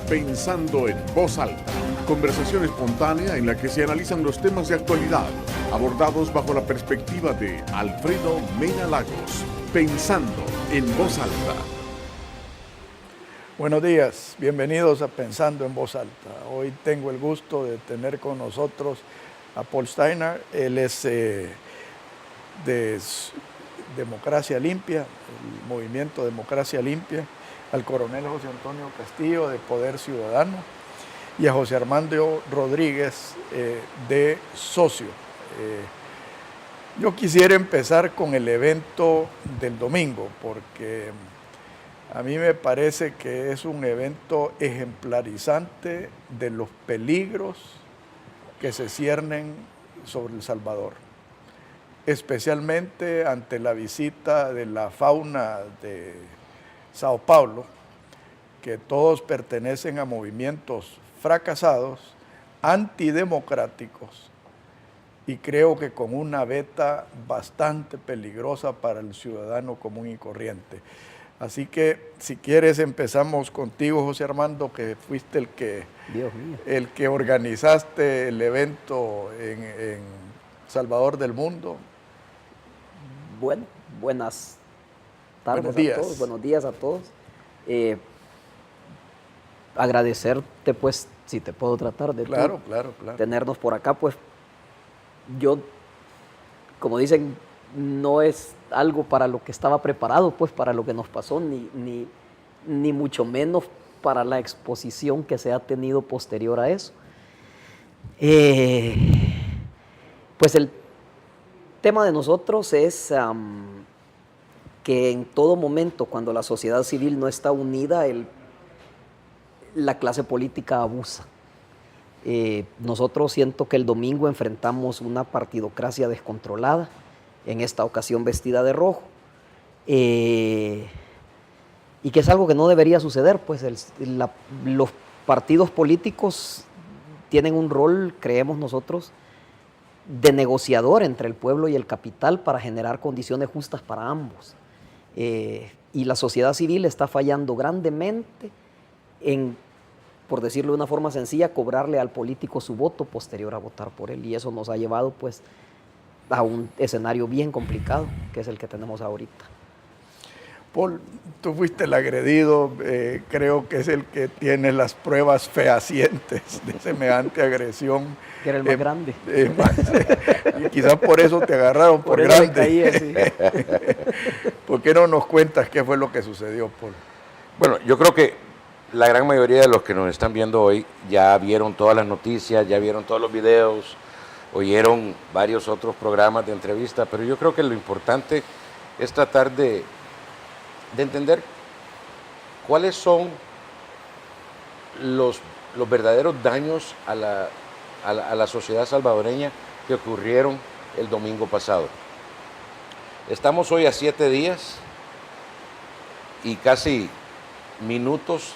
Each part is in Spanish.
Pensando en Voz Alta, conversación espontánea en la que se analizan los temas de actualidad, abordados bajo la perspectiva de Alfredo Mena Lagos. Pensando en Voz Alta. Buenos días, bienvenidos a Pensando en Voz Alta. Hoy tengo el gusto de tener con nosotros a Paul Steiner. Él es de Democracia Limpia, el movimiento Democracia Limpia, al coronel José Antonio Castillo de Poder Ciudadano y a José Armando Rodríguez de Socio. Yo quisiera empezar con el evento del domingo porque a mí me parece que es un evento ejemplarizante de los peligros que se ciernen sobre El Salvador, especialmente ante la visita de la fauna de Sao Paulo, que todos pertenecen a movimientos fracasados, antidemocráticos, y creo que con una veta bastante peligrosa para el ciudadano común y corriente. Así que, si quieres, empezamos contigo, José Armando, que fuiste el que organizaste el evento en Salvador del Mundo. Bueno, buenas tardes Buenos días. a todos, buenos días a todos. Agradecerte, pues, si te puedo tratar de Claro. tenernos por acá, pues, yo, como dicen, no es algo para lo que estaba preparado, pues, para lo que nos pasó, ni mucho menos para la exposición que se ha tenido posterior a eso. Pues el tema de nosotros es que en todo momento, cuando la sociedad civil no está unida, la clase política abusa. Nosotros siento que el domingo enfrentamos una partidocracia descontrolada, en esta ocasión vestida de rojo, y que es algo que no debería suceder, pues los partidos políticos tienen un rol, creemos nosotros, de negociador entre el pueblo y el capital para generar condiciones justas para ambos. Y la sociedad civil está fallando grandemente en, por decirlo de una forma sencilla, cobrarle al político su voto posterior a votar por él. Y eso nos ha llevado, pues, a un escenario bien complicado, que es el que tenemos ahorita. Paul, tú fuiste el agredido, creo que es el que tiene las pruebas fehacientes de semejante agresión. Que era el más grande. Y quizás por eso te agarraron por grande. Caía, sí. ¿Por qué no nos cuentas qué fue lo que sucedió, Paul? Bueno, yo creo que la gran mayoría de los que nos están viendo hoy ya vieron todas las noticias, ya vieron todos los videos, oyeron varios otros programas de entrevista, pero yo creo que lo importante es tratar de entender cuáles son los verdaderos daños a la sociedad salvadoreña que ocurrieron el domingo pasado. Estamos hoy a 7 días y casi minutos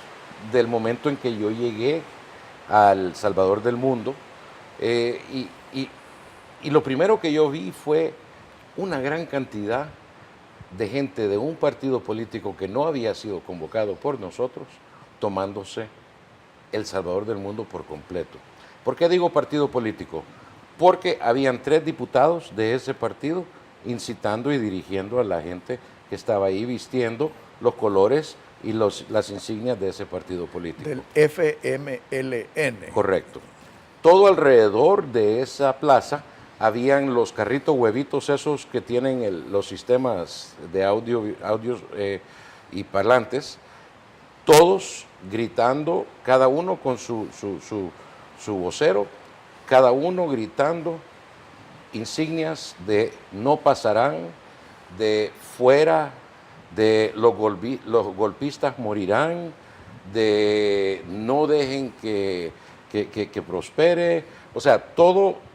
del momento en que yo llegué al Salvador del Mundo, y lo primero que yo vi fue una gran cantidad de gente de un partido político que no había sido convocado por nosotros, tomándose El Salvador del Mundo por completo. ¿Por qué digo partido político? Porque habían 3 diputados de ese partido incitando y dirigiendo a la gente que estaba ahí vistiendo los colores y las insignias de ese partido político. Del FMLN. Correcto. Todo alrededor de esa plaza habían los carritos huevitos esos que tienen los sistemas de audios y parlantes, todos gritando, cada uno con su vocero, cada uno gritando insignias de no pasarán, de fuera, de los golpistas morirán, de no dejen que prospere, o sea, todo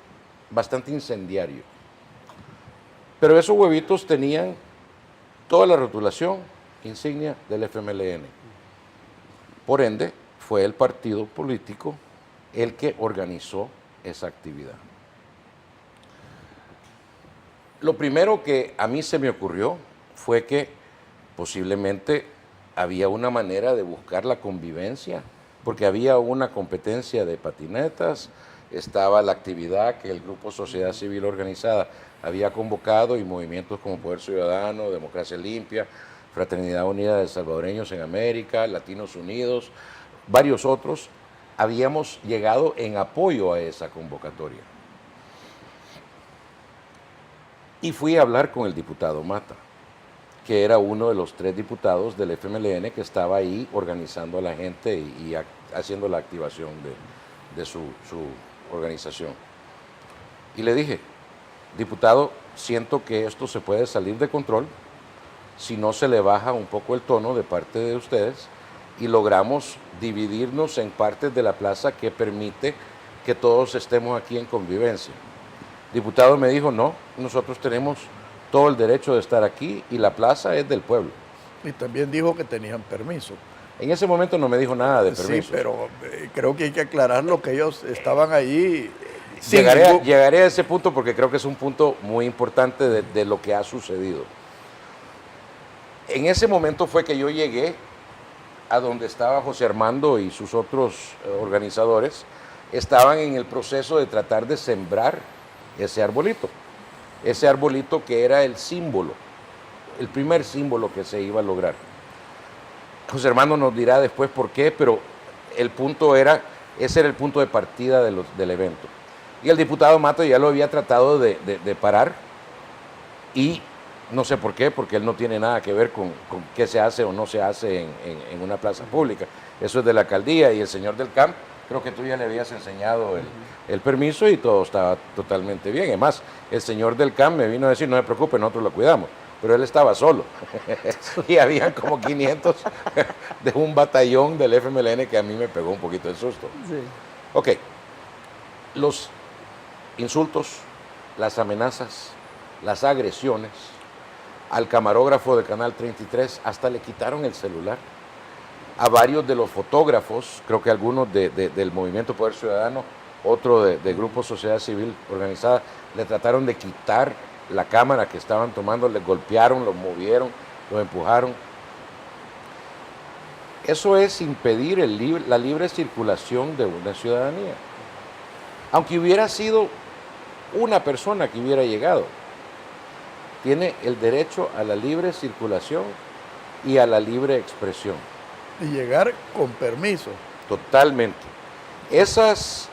bastante incendiario. Pero esos huevitos tenían toda la rotulación, insignia del FMLN. Por ende, fue el partido político el que organizó esa actividad. Lo primero que a mí se me ocurrió fue que posiblemente había una manera de buscar la convivencia porque había una competencia de patinetas, estaba la actividad que el Grupo Sociedad Civil Organizada había convocado y movimientos como Poder Ciudadano, Democracia Limpia, Fraternidad Unida de Salvadoreños en América, Latinos Unidos, varios otros, habíamos llegado en apoyo a esa convocatoria. Y fui a hablar con el diputado Mata, que era uno de los 3 diputados del FMLN que estaba ahí organizando a la gente y haciendo la activación de su organización. Y le dije, diputado, siento que esto se puede salir de control si no se le baja un poco el tono de parte de ustedes y logramos dividirnos en partes de la plaza que permite que todos estemos aquí en convivencia. El diputado me dijo, no, nosotros tenemos todo el derecho de estar aquí y la plaza es del pueblo. Y también dijo que tenían permiso. En ese momento no me dijo nada de permiso. Sí, pero creo que hay que aclarar lo que ellos estaban allí. Llegaré a ese punto porque creo que es un punto muy importante de lo que ha sucedido. En ese momento fue que yo llegué a donde estaba José Armando y sus otros organizadores. Estaban en el proceso de tratar de sembrar ese arbolito que era el símbolo, el primer símbolo que se iba a lograr. José Armando nos dirá después por qué, pero el punto era, ese era el punto de partida del evento. Y el diputado Mata ya lo había tratado de parar y no sé por qué, porque él no tiene nada que ver con qué se hace o no se hace en una plaza pública. Eso es de la alcaldía y el señor del CAMP, creo que tú ya le habías enseñado el permiso y todo estaba totalmente bien. Además, el señor del CAMP me vino a decir, no se preocupe, nosotros lo cuidamos. Pero él estaba solo y habían como 500 de un batallón del FMLN que a mí me pegó un poquito de susto. Sí. Ok, los insultos, las amenazas, las agresiones, al camarógrafo de Canal 33 hasta le quitaron el celular. A varios de los fotógrafos, creo que algunos del Movimiento Poder Ciudadano, otro de Grupo Sociedad Civil Organizada, le trataron de quitar la cámara que estaban tomando, les golpearon, los movieron, los empujaron. Eso es impedir la libre circulación de una ciudadanía. Aunque hubiera sido una persona que hubiera llegado, tiene el derecho a la libre circulación y a la libre expresión. Y llegar con permiso. Totalmente. Esas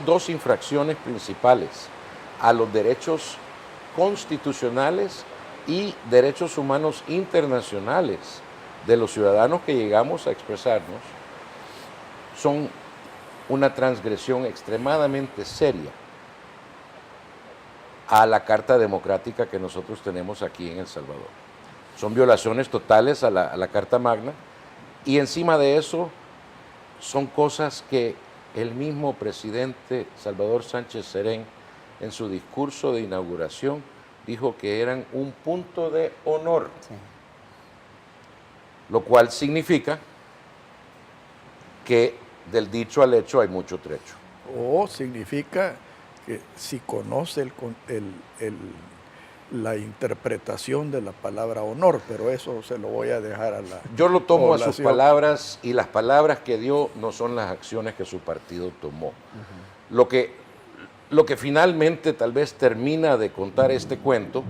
2 infracciones principales a los derechos constitucionales y derechos humanos internacionales de los ciudadanos que llegamos a expresarnos son una transgresión extremadamente seria a la Carta Democrática que nosotros tenemos aquí en El Salvador. Son violaciones totales a la Carta Magna y encima de eso son cosas que el mismo presidente Salvador Sánchez Serén en su discurso de inauguración dijo que eran un punto de honor, sí. Lo cual significa que del dicho al hecho hay mucho trecho. O significa que si conoce la interpretación de la palabra honor, pero eso se lo voy a dejar a la Yo lo tomo población. A sus palabras y las palabras que dio no son las acciones que su partido tomó. Lo que finalmente tal vez termina de contar este cuento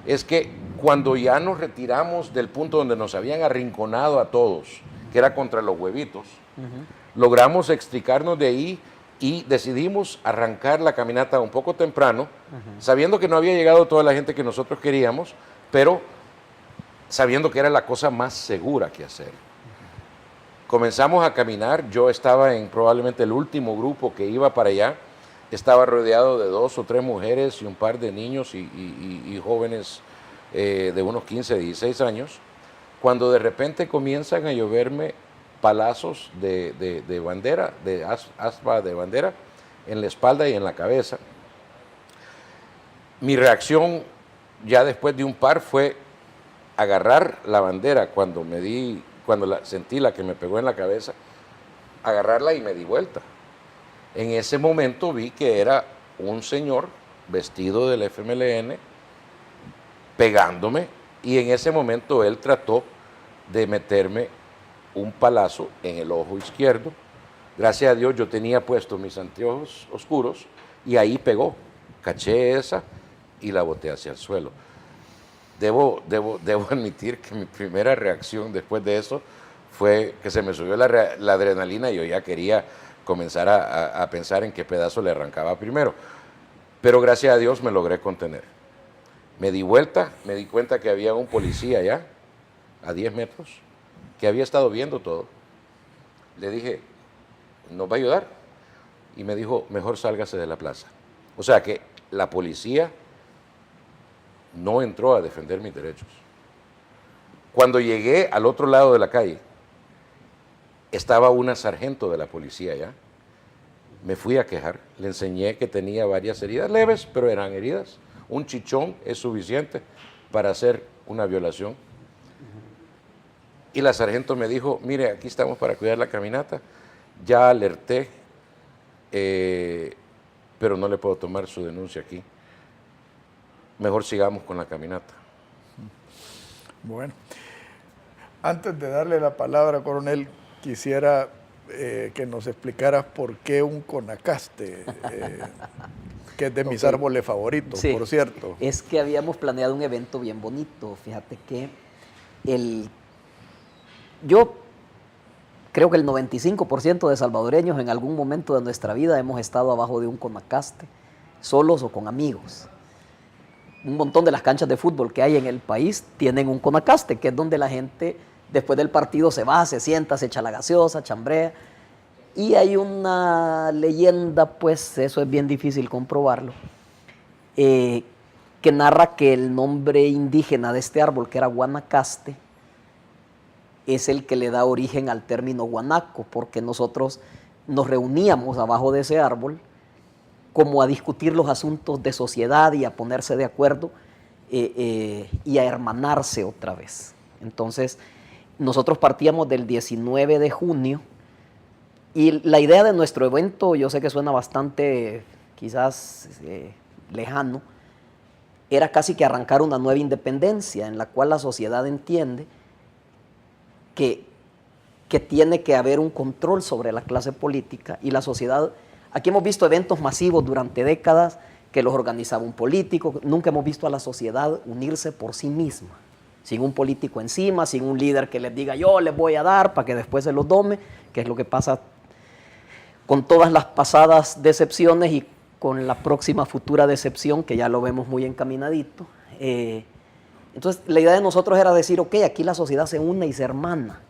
es que cuando ya nos retiramos del punto donde nos habían arrinconado a todos, que era contra los huevitos, logramos extricarnos de ahí y decidimos arrancar la caminata un poco temprano, sabiendo que no había llegado toda la gente que nosotros queríamos, pero sabiendo que era la cosa más segura que hacer. Comenzamos a caminar, yo estaba en probablemente el último grupo que iba para allá, estaba rodeado de 2 o 3 mujeres y un par de niños y jóvenes de unos 15, 16 años, cuando de repente comienzan a lloverme palazos de bandera, de aspa de bandera, en la espalda y en la cabeza. Mi reacción ya después de un par fue agarrar la bandera cuando sentí la que me pegó en la cabeza, agarrarla y me di vuelta. En ese momento vi que era un señor vestido del FMLN pegándome y en ese momento él trató de meterme un palazo en el ojo izquierdo. Gracias a Dios yo tenía puestos mis anteojos oscuros y ahí pegó. Caché esa y la boté hacia el suelo. Debo admitir que mi primera reacción después de eso fue que se me subió la adrenalina y yo ya quería comenzar a pensar en qué pedazo le arrancaba primero. Pero gracias a Dios me logré contener. Me di vuelta, me di cuenta que había un policía allá, a 10 metros, que había estado viendo todo. Le dije, ¿nos va a ayudar? Y me dijo, mejor sálgase de la plaza. O sea que la policía no entró a defender mis derechos. Cuando llegué al otro lado de la calle, estaba una sargento de la policía allá. Me fui a quejar, le enseñé que tenía varias heridas leves, pero eran heridas. Un chichón es suficiente para hacer una violación. Y la sargento me dijo, mire, aquí estamos para cuidar la caminata, ya alerté, pero no le puedo tomar su denuncia aquí. Mejor sigamos con la caminata. Bueno, antes de darle la palabra, coronel, quisiera que nos explicaras por qué un conacaste, que es de mis árboles favoritos, Sí, por cierto. es que habíamos planeado un evento bien bonito. Fíjate que yo creo que el 95% de salvadoreños en algún momento de nuestra vida hemos estado abajo de un conacaste, solos o con amigos. Un montón de las canchas de fútbol que hay en el país tienen un conacaste, que es donde la gente después del partido se va, se sienta, se echa la gaseosa, chambrea. Y hay una leyenda, pues eso es bien difícil comprobarlo, que narra que el nombre indígena de este árbol, que era guanacaste, es el que le da origen al término guanaco, porque nosotros nos reuníamos abajo de ese árbol como a discutir los asuntos de sociedad y a ponerse de acuerdo y a hermanarse otra vez. Entonces, nosotros partíamos del 19 de junio y la idea de nuestro evento, yo sé que suena bastante quizás lejano, era casi que arrancar una nueva independencia en la cual la sociedad entiende que tiene que haber un control sobre la clase política y la sociedad. Aquí hemos visto eventos masivos durante décadas que los organizaba un político. Nunca hemos visto a la sociedad unirse por sí misma, sin un político encima, sin un líder que les diga yo les voy a dar para que después se los dome, que es lo que pasa con todas las pasadas decepciones y con la próxima futura decepción, que ya lo vemos muy encaminadito. Entonces, la idea de nosotros era decir, ok, aquí la sociedad se une y se hermana.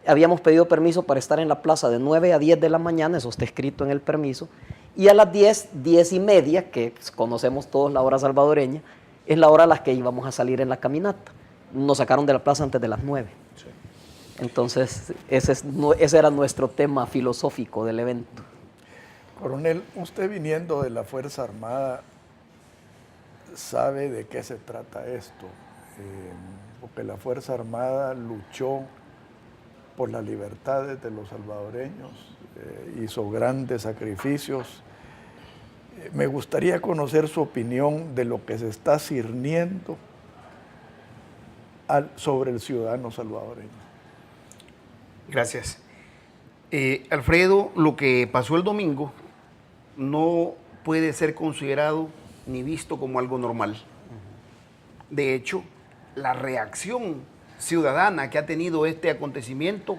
Habíamos pedido permiso para estar en la plaza de 9 a 10 de la mañana, eso está escrito en el permiso, y a las 10, 10 y media, que conocemos todos la hora salvadoreña, es la hora a la que íbamos a salir en la caminata. Nos sacaron de la plaza antes de las 9. Sí. Entonces, ese era nuestro tema filosófico del evento. Coronel, usted viniendo de la Fuerza Armada, ¿sabe de qué se trata esto? Porque la Fuerza Armada luchó por las libertades de los salvadoreños, hizo grandes sacrificios. Me gustaría conocer su opinión de lo que se está cirniendo sobre el ciudadano salvadoreño. Gracias. Alfredo, lo que pasó el domingo no puede ser considerado ni visto como algo normal. De hecho, la reacción ciudadana que ha tenido este acontecimiento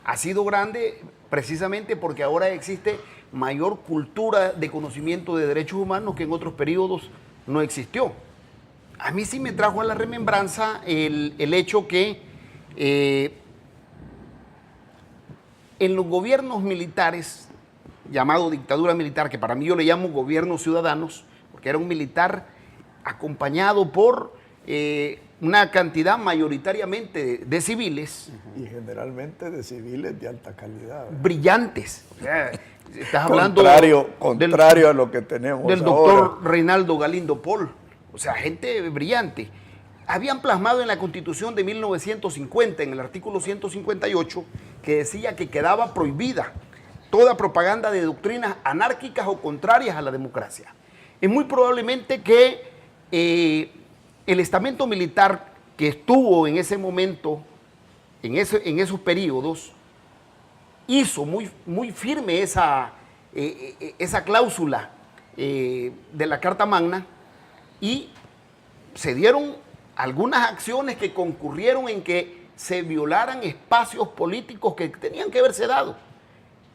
ha sido grande precisamente porque ahora existe mayor cultura de conocimiento de derechos humanos que en otros periodos no existió. A mí sí me trajo a la remembranza el hecho que en los gobiernos militares, llamado dictadura militar, que para mí yo le llamo gobiernos ciudadanos, porque era un militar acompañado por una cantidad mayoritariamente de civiles. Y generalmente de civiles de alta calidad. Brillantes. O sea, estás hablando contrario a lo que tenemos del ahora. doctor Reinaldo Galindo Pol. O sea, gente brillante. Habían plasmado en la Constitución de 1950, en el artículo 158, que decía que quedaba prohibida toda propaganda de doctrinas anárquicas o contrarias a la democracia. Es muy probablemente que el estamento militar que estuvo en ese momento en esos periodos, hizo muy firme esa cláusula de la Carta Magna y se dieron algunas acciones que concurrieron en que se violaran espacios políticos que tenían que haberse dado.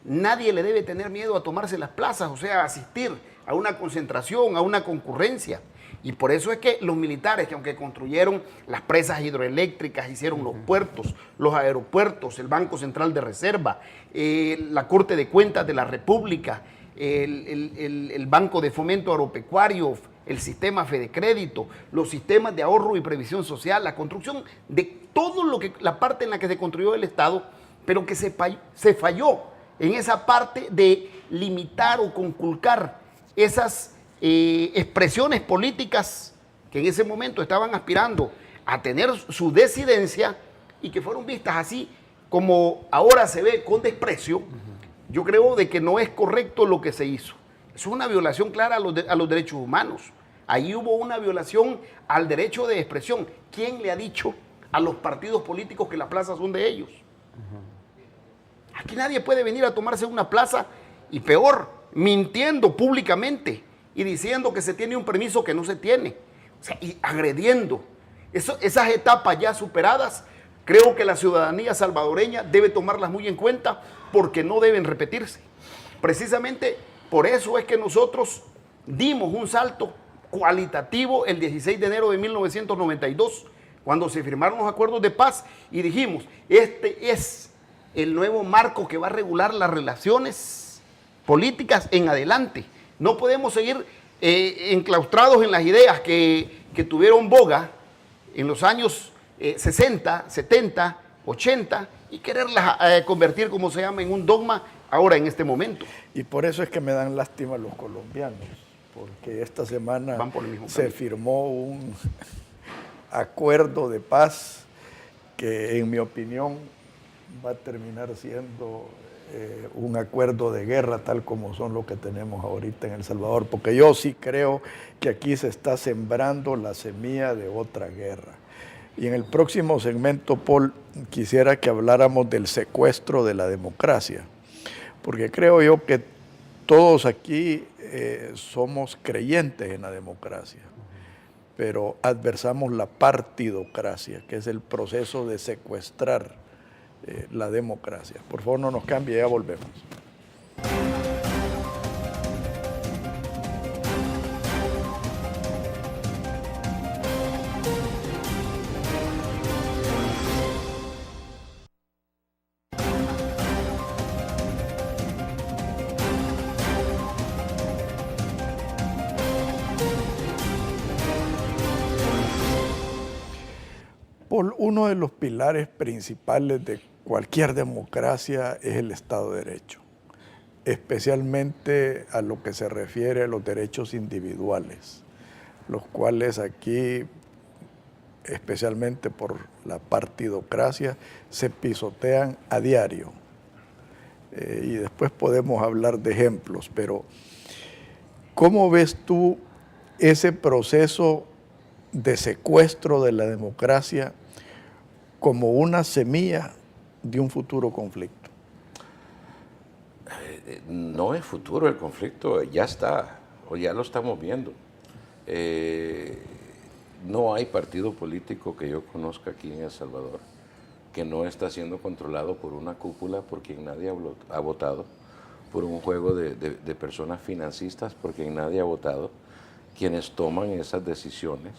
Nadie le debe tener miedo a tomarse las plazas, o sea, a asistir a una concentración, a una concurrencia. Y por eso es que los militares, que aunque construyeron las presas hidroeléctricas, hicieron los puertos, los aeropuertos, el Banco Central de Reserva, la Corte de Cuentas de la República, el Banco de Fomento Agropecuario, el sistema Fedecrédito, los sistemas de ahorro y previsión social, la construcción de todo la parte en la que se construyó el Estado, pero que se falló en esa parte de limitar o conculcar esas expresiones políticas que en ese momento estaban aspirando a tener su disidencia y que fueron vistas así como ahora se ve con desprecio. Yo creo de que no es correcto lo que se hizo. Es una violación clara a los derechos humanos. Ahí hubo una violación al derecho de expresión. ¿Quién le ha dicho a los partidos políticos que las plazas son de ellos? Aquí nadie puede venir a tomarse una plaza y peor, mintiendo públicamente y diciendo que se tiene un permiso que no se tiene, o sea, y agrediendo. Esas etapas ya superadas, creo que la ciudadanía salvadoreña debe tomarlas muy en cuenta porque no deben repetirse. Precisamente por eso es que nosotros dimos un salto cualitativo el 16 de enero de 1992, cuando se firmaron los acuerdos de paz y dijimos, este es el nuevo marco que va a regular las relaciones políticas en adelante. No podemos seguir enclaustrados en las ideas que tuvieron boga en los años 60, 70, 80 y quererlas convertir, como se llama, en un dogma ahora en este momento. Y por eso es que me dan lástima los colombianos, porque esta semana se firmó un acuerdo de paz que, en mi opinión, va a terminar siendo un acuerdo de guerra, tal como son los que tenemos ahorita en El Salvador, porque yo sí creo que aquí se está sembrando la semilla de otra guerra. Y en el próximo segmento, Paul, quisiera que habláramos del secuestro de la democracia, porque creo yo que todos aquí somos creyentes en la democracia, pero adversamos la partidocracia, que es el proceso de secuestrar la democracia. Por favor, no nos cambie, ya volvemos. Paul, uno de los pilares principales de cualquier democracia es el Estado de Derecho, especialmente a lo que se refiere a los derechos individuales, los cuales aquí, especialmente por la partidocracia, se pisotean a diario. Y después podemos hablar de ejemplos, pero ¿cómo ves tú ese proceso de secuestro de la democracia como una semilla de un futuro conflicto? No es futuro el conflicto, ya está, o ya lo estamos viendo. No hay partido político que yo conozca aquí en El Salvador que no está siendo controlado por una cúpula por quien nadie ha votado, por un juego de personas financistas por quien nadie ha votado, quienes toman esas decisiones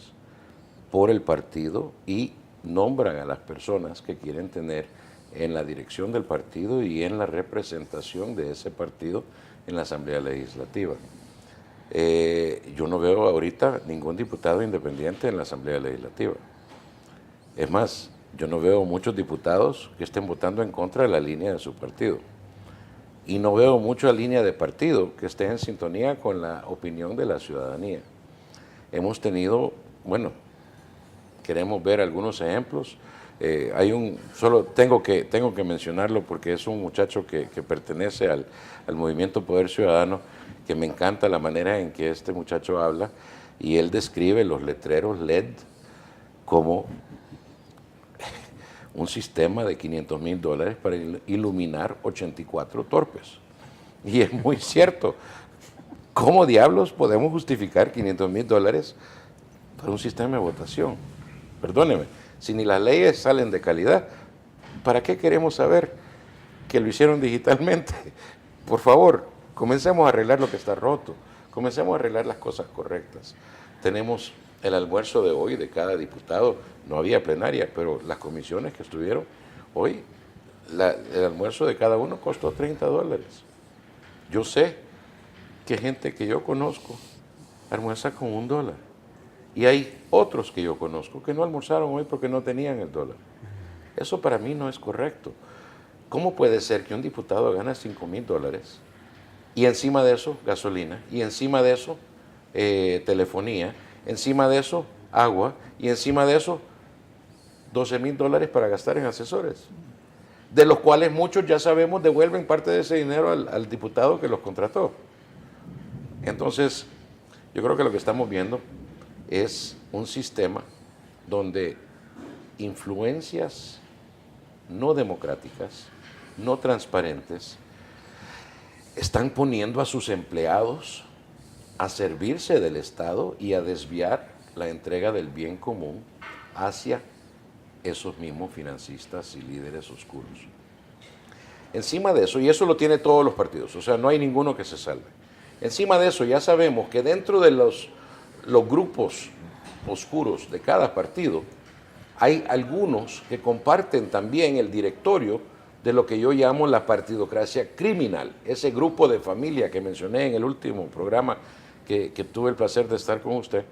por el partido y nombran a las personas que quieren tener en la dirección del partido y en la representación de ese partido en la Asamblea Legislativa. Yo no veo ahorita ningún diputado independiente en la Asamblea Legislativa. Es más, yo no veo muchos diputados que estén votando en contra de la línea de su partido. Y no veo mucha línea de partido que esté en sintonía con la opinión de la ciudadanía. Hemos tenido, bueno, queremos ver algunos ejemplos. Solo tengo que mencionarlo porque es un muchacho que pertenece al movimiento Poder Ciudadano, que me encanta la manera en que este muchacho habla, y él describe los letreros LED como un sistema de $500,000 para iluminar 84 torpes. Y es muy cierto. ¿Cómo diablos podemos justificar $500,000 para un sistema de votación? Perdóneme, si ni las leyes salen de calidad, ¿para qué queremos saber que lo hicieron digitalmente? Por favor, comencemos a arreglar lo que está roto, comencemos a arreglar las cosas correctas. Tenemos el almuerzo de hoy de cada diputado, no había plenaria, pero las comisiones que estuvieron hoy, el almuerzo de cada uno costó $30. Yo sé que gente que yo conozco almuerza con $1. Y hay otros que yo conozco que no almorzaron hoy porque no tenían el dólar. Eso para mí no es correcto. ¿Cómo puede ser que un diputado gana $5,000 y encima de eso gasolina, y encima de eso telefonía, encima de eso agua, y encima de eso $12,000 para gastar en asesores? De los cuales muchos, ya sabemos, devuelven parte de ese dinero al diputado que los contrató. Entonces, yo creo que lo que estamos viendo es un sistema donde influencias no democráticas, no transparentes, están poniendo a sus empleados a servirse del Estado y a desviar la entrega del bien común hacia esos mismos financistas y líderes oscuros. Encima de eso, y eso lo tiene todos los partidos, o sea, no hay ninguno que se salve. Encima de eso, ya sabemos que dentro de los grupos oscuros de cada partido, hay algunos que comparten también el directorio de lo que yo llamo la partidocracia criminal, ese grupo de familia que mencioné en el último programa que tuve el placer de estar con usted.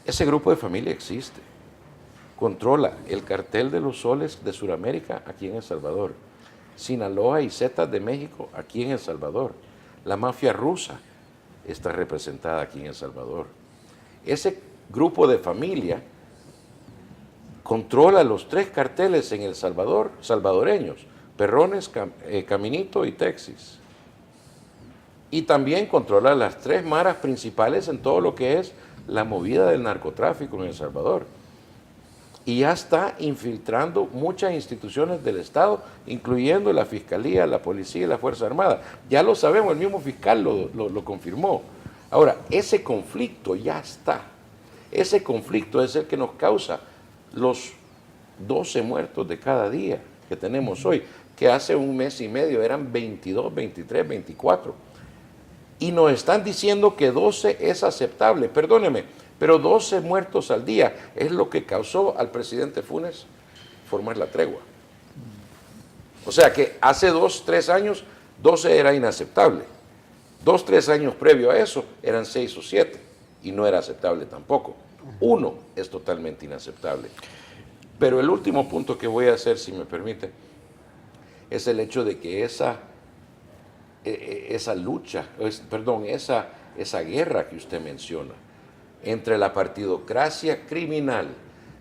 Ese grupo de familia existe. Controla el cartel de los soles de Sudamérica aquí en El Salvador, Sinaloa y Zetas de México aquí en El Salvador, la mafia rusa está representada aquí en El Salvador. Ese grupo de familia controla los 3 carteles en El Salvador, salvadoreños, Perrones, Caminito y Texas. Y también controla las 3 maras principales en todo lo que es la movida del narcotráfico en El Salvador. Y ya está infiltrando muchas instituciones del Estado, incluyendo la Fiscalía, la Policía y la Fuerza Armada. Ya lo sabemos, el mismo fiscal lo confirmó. Ahora, ese conflicto ya está. Ese conflicto es el que nos causa los 12 muertos de cada día que tenemos hoy, que hace un mes y medio eran 22, 23, 24. Y nos están diciendo que 12 es aceptable. Perdóneme, pero 12 muertos al día es lo que causó al presidente Funes formar la tregua. O sea que hace 2, 3 años 12 era inaceptable. 2, 3 años previo a eso eran 6 o 7 y no era aceptable tampoco. 1 es totalmente inaceptable. Pero el último punto que voy a hacer, si me permite, es el hecho de que esa lucha, esa guerra que usted menciona entre la partidocracia criminal,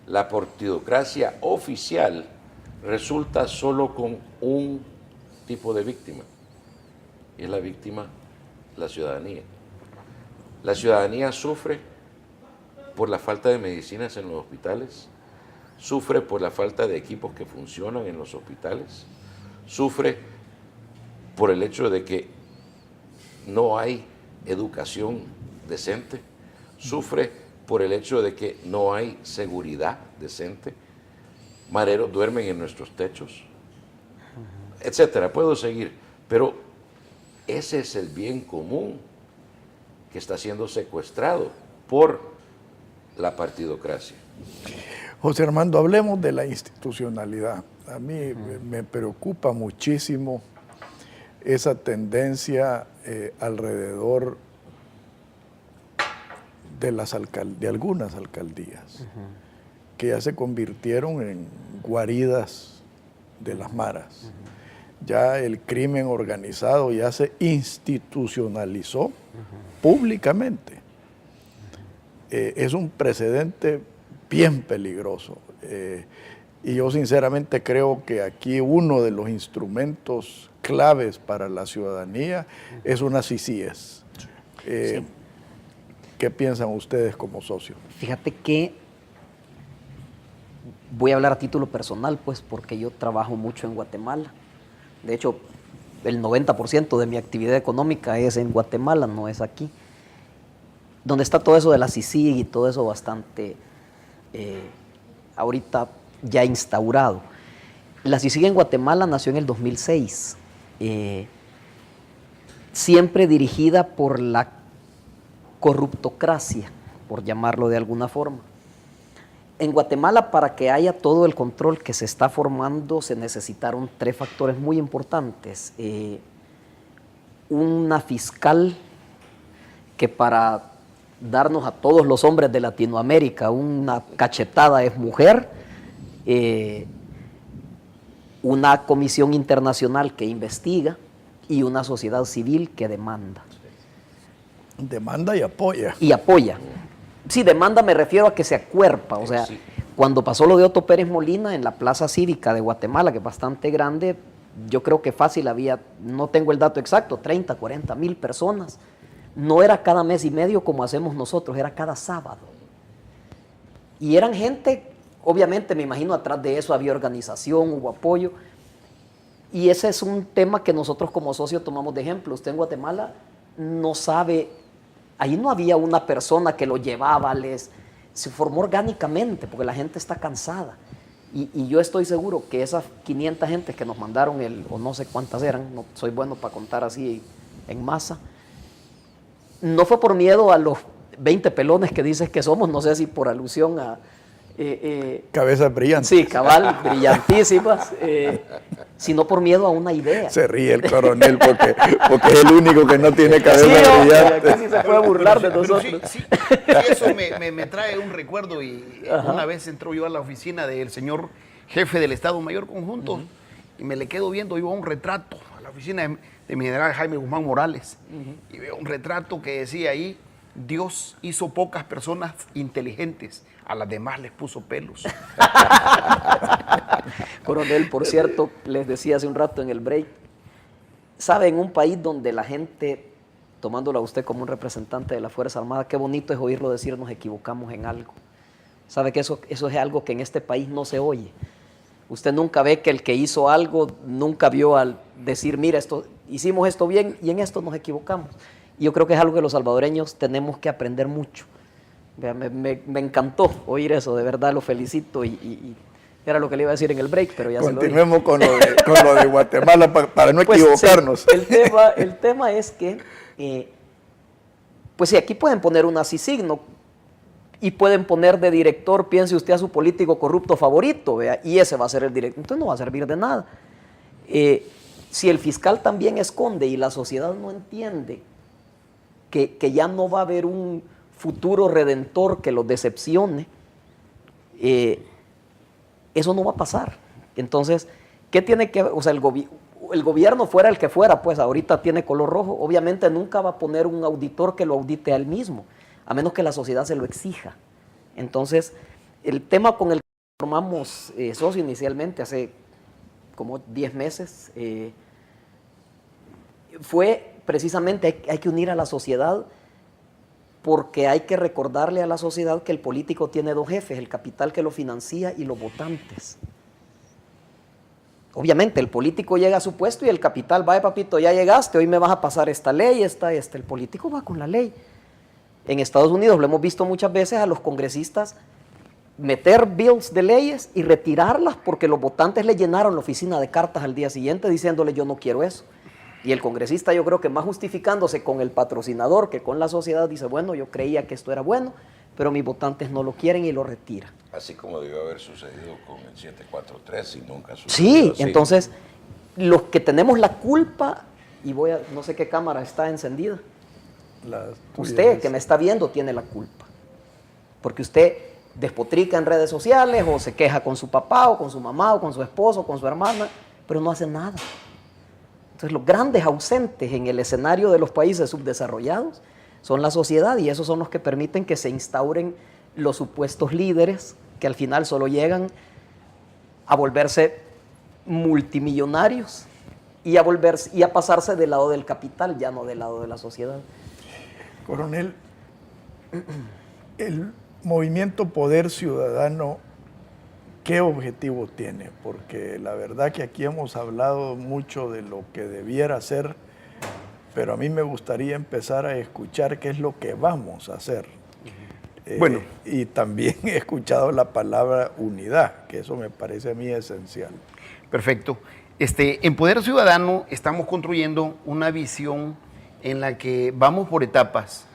la partidocracia oficial, resulta solo con un tipo de víctima. Y es la víctima, la ciudadanía. La ciudadanía sufre por la falta de medicinas en los hospitales, sufre por la falta de equipos que funcionan en los hospitales, sufre por el hecho de que no hay educación decente, sufre por el hecho de que no hay seguridad decente, mareros duermen en nuestros techos, etcétera. Puedo seguir, pero ese es el bien común que está siendo secuestrado por la partidocracia. José Armando, hablemos de la institucionalidad. A mí me preocupa muchísimo esa tendencia alrededor de algunas alcaldías, que ya se convirtieron en guaridas de las maras. Ya el crimen organizado ya se institucionalizó públicamente. Es un precedente bien peligroso. Y yo sinceramente creo que aquí uno de los instrumentos claves para la ciudadanía es una CICIES. Sí. ¿Qué piensan ustedes como socios? Fíjate que voy a hablar a título personal, pues, porque yo trabajo mucho en Guatemala. De hecho, el 90% de mi actividad económica es en Guatemala, no es aquí. Donde está todo eso de la CICIG y todo eso bastante ahorita ya instaurado. La CICIG en Guatemala nació en el 2006, siempre dirigida por la corruptocracia, por llamarlo de alguna forma. En Guatemala, para que haya todo el control que se está formando, se necesitaron 3 factores muy importantes. Una fiscal que, para darnos a todos los hombres de Latinoamérica una cachetada, es mujer, una comisión internacional que investiga y una sociedad civil que demanda. Demanda y apoya. Y apoya. Sí, demanda me refiero a que se acuerpa, o sea, Sí. cuando pasó lo de Otto Pérez Molina en la Plaza Cívica de Guatemala, que es bastante grande, yo creo que fácil había, no tengo el dato exacto, 30, 40 mil personas. No era cada mes y medio como hacemos nosotros, era cada sábado. Y eran gente, obviamente me imagino atrás de eso había organización, hubo apoyo. Y ese es un tema que nosotros como socios tomamos de ejemplo. Usted en Guatemala no sabe, ahí no había una persona que lo llevaba, se formó orgánicamente porque la gente está cansada. Y yo estoy seguro que esas 500 gentes que nos mandaron, o no sé cuántas eran, no soy bueno para contar así en masa, no fue por miedo a los 20 pelones que dices que somos, no sé si por alusión a... Cabezas brillantes. Sí, cabal, brillantísimas, sino por miedo a una idea. Se ríe el coronel porque es el único que no tiene cabeza Sí, hombre, brillante. aquí sí se puede burlar de Pero nosotros. sí, eso me trae un recuerdo. Y una vez entró yo a la oficina del señor jefe del Estado Mayor Conjunto y me le quedo viendo, iba un retrato a la oficina de mi general Jaime Guzmán Morales, y veo un retrato que decía ahí: Dios hizo pocas personas inteligentes, a las demás les puso pelos. Coronel, por cierto, les decía hace un rato en el break, ¿sabe? En un país donde la gente, tomándolo a usted como un representante de la Fuerza Armada, qué bonito es oírlo decir nos equivocamos en algo. ¿Sabe que eso es algo que en este país no se oye? Usted nunca ve que el que hizo algo, nunca vio al decir, mira, hicimos esto bien y en esto nos equivocamos. Y yo creo que es algo que los salvadoreños tenemos que aprender mucho. Vea, me encantó oír eso, de verdad lo felicito y era lo que le iba a decir en el break, pero ya Continuemos con lo de Guatemala para no pues, equivocarnos. Sí, el tema es que, pues sí, aquí pueden poner una CICIG, y pueden poner de director, piense usted, a su político corrupto favorito, ¿vea? Y ese va a ser el director, entonces no va a servir de nada. Si el fiscal también esconde y la sociedad no entiende que ya no va a haber un futuro redentor que los decepcione, eso no va a pasar. Entonces, ¿qué tiene que ver? O sea, el gobierno fuera el que fuera, pues ahorita tiene color rojo, obviamente nunca va a poner un auditor que lo audite a él mismo, a menos que la sociedad se lo exija. Entonces, el tema con el que formamos socio inicialmente, hace como 10 meses, fue precisamente hay que unir a la sociedad, porque hay que recordarle a la sociedad que el político tiene 2 jefes, el capital que lo financia y los votantes. Obviamente el político llega a su puesto y el capital, vaya papito, ya llegaste, hoy me vas a pasar esta ley, el político va con la ley. En Estados Unidos lo hemos visto muchas veces a los congresistas meter bills de leyes y retirarlas porque los votantes le llenaron la oficina de cartas al día siguiente diciéndole yo no quiero eso. Y el congresista, yo creo que más justificándose con el patrocinador que con la sociedad, dice, bueno, yo creía que esto era bueno, pero mis votantes no lo quieren y lo retira. Así como debió haber sucedido con el 743 y nunca sucedió. Sí, así. entonces, los que tenemos la culpa, y no sé qué cámara está encendida, usted que me está viendo tiene la culpa, porque usted despotrica en redes sociales o se queja con su papá o con su mamá o con su esposo o con su hermana, pero no hace nada. Entonces los grandes ausentes en el escenario de los países subdesarrollados son la sociedad y esos son los que permiten que se instauren los supuestos líderes que al final solo llegan a volverse multimillonarios y a pasarse del lado del capital, ya no del lado de la sociedad. Coronel, el movimiento Poder Ciudadano ¿qué objetivo tiene? Porque la verdad que aquí hemos hablado mucho de lo que debiera ser, pero a mí me gustaría empezar a escuchar qué es lo que vamos a hacer. Bueno. Y también he escuchado la palabra unidad, que eso me parece a mí esencial. Perfecto. En Poder Ciudadano estamos construyendo una visión en la que vamos por etapas.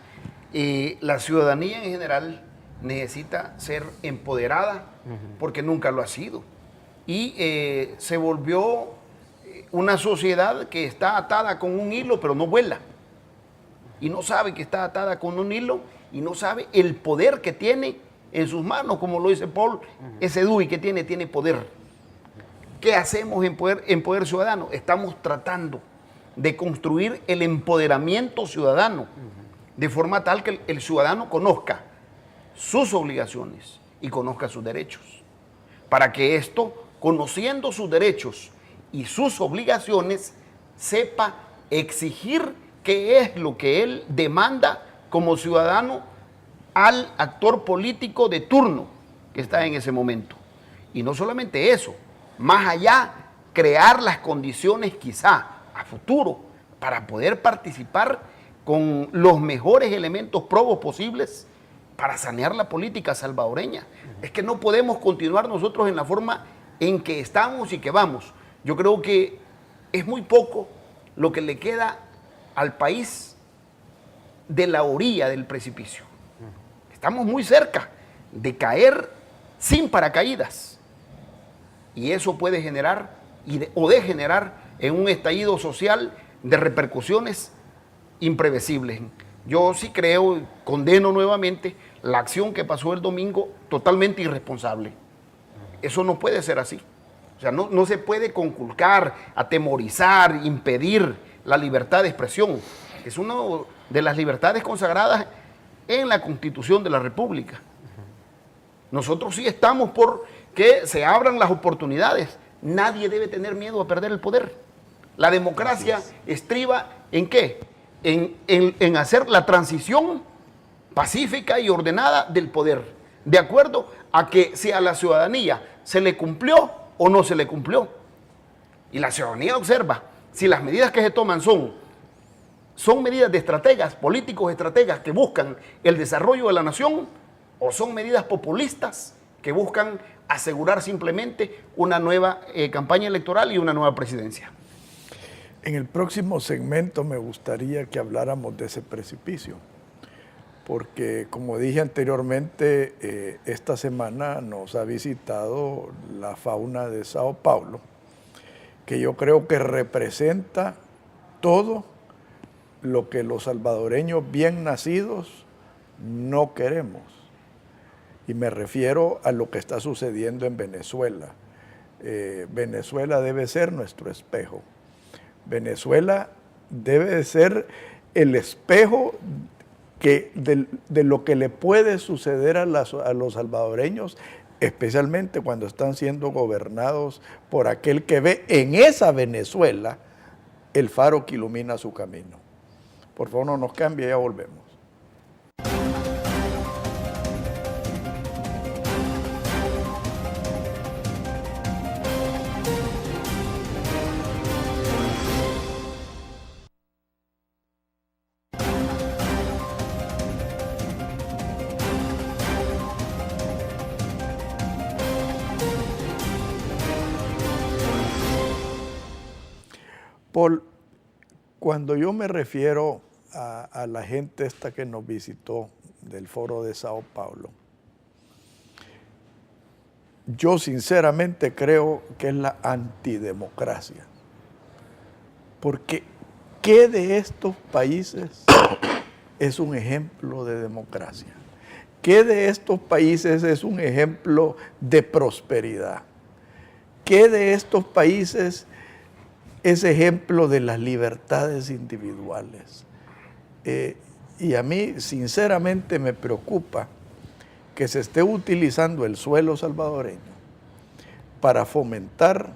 La ciudadanía en general necesita ser empoderada porque nunca lo ha sido. Y se volvió una sociedad que está atada con un hilo, pero no vuela. Y no sabe que está atada con un hilo y no sabe el poder que tiene en sus manos, como lo dice Paul, ese DUI que tiene poder. ¿Qué hacemos en Poder Ciudadano? Estamos tratando de construir el empoderamiento ciudadano, de forma tal que el ciudadano conozca sus obligaciones y conozca sus derechos, para que esto, conociendo sus derechos y sus obligaciones, sepa exigir qué es lo que él demanda como ciudadano al actor político de turno que está en ese momento. Y no solamente eso, más allá, crear las condiciones quizá a futuro para poder participar con los mejores elementos probos posibles para sanear la política salvadoreña. Es que no podemos continuar nosotros en la forma en que estamos y que vamos. Yo creo que es muy poco lo que le queda al país de la orilla del precipicio. Estamos muy cerca de caer sin paracaídas. Y eso puede generar o degenerar en un estallido social de repercusiones imprevisibles. Yo sí creo, condeno nuevamente la acción que pasó el domingo, totalmente irresponsable. Eso no puede ser así. O sea, no se puede conculcar, atemorizar, impedir la libertad de expresión. Es una de las libertades consagradas en la Constitución de la República. Nosotros sí estamos por que se abran las oportunidades. Nadie debe tener miedo a perder el poder. La democracia estriba ¿en qué? En hacer la transición pacífica y ordenada del poder, de acuerdo a que si a la ciudadanía se le cumplió o no se le cumplió. Y la ciudadanía observa si las medidas que se toman son medidas de estrategas, políticos estrategas que buscan el desarrollo de la nación, o son medidas populistas que buscan asegurar simplemente una nueva campaña electoral y una nueva presidencia. En el próximo segmento me gustaría que habláramos de ese precipicio, porque como dije anteriormente, esta semana nos ha visitado la fauna de Sao Paulo, que yo creo que representa todo lo que los salvadoreños bien nacidos no queremos. Y me refiero a lo que está sucediendo en Venezuela. Venezuela debe ser nuestro espejo. Venezuela debe ser el espejo de lo que le puede suceder a los salvadoreños, especialmente cuando están siendo gobernados por aquel que ve en esa Venezuela el faro que ilumina su camino. Por favor, no nos cambie, ya volvemos. Paul, cuando yo me refiero a la gente esta que nos visitó del Foro de Sao Paulo, yo sinceramente creo que es la antidemocracia. Porque ¿qué de estos países es un ejemplo de democracia? ¿Qué de estos países es un ejemplo de prosperidad? ¿Qué de estos países es ejemplo de las libertades individuales? Y a mí, sinceramente, me preocupa que se esté utilizando el suelo salvadoreño para fomentar